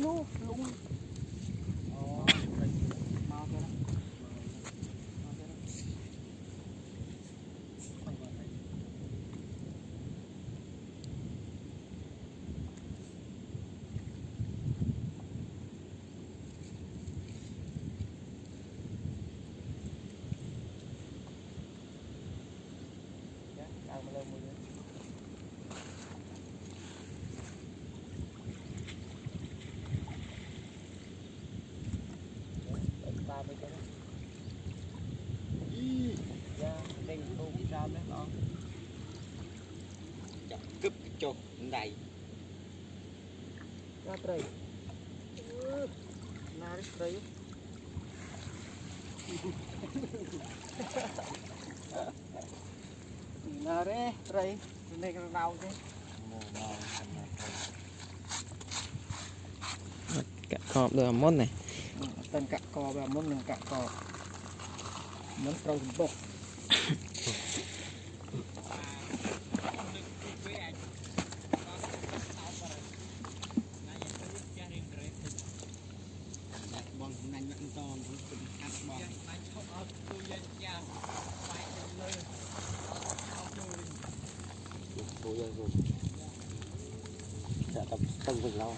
nô lúng mau cho nó đang mà lên mùi ba mươi cái đó đen không sao đấy nó cướp chột này ra trời na đi trời na đấy trời này cái đau thế cả cọp được món này tên cạ cò và món mình cạ cò món trâu bột bong nành nặng to cũng ăn bong đã tập tông vừng lâu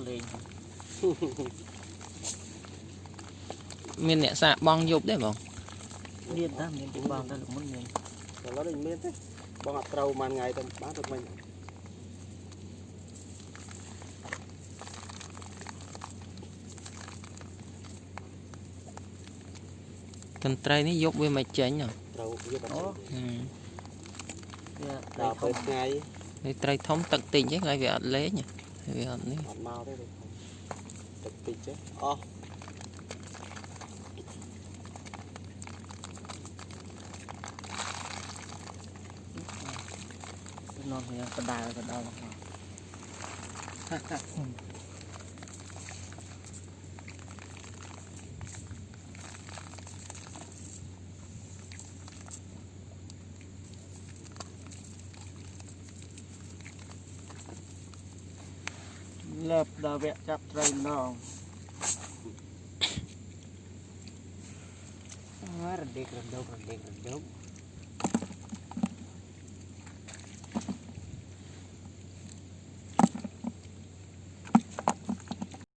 lên miền nhẹ xạ bong dục đấy không điên ta miền trung bong ta được món miền nó định miên thế bong hạt trâu màn ngày tầm bán được mình cần trai ní dục với mày chén nhở trâu với bạn đào tới ngày thì trai thống tận tình chứ ngay về ăn lé nhỉ về ăn ní ăn mau thế được tận tình chứ non thì còn đào lợp đào vẹn chặt trời nòng redek redok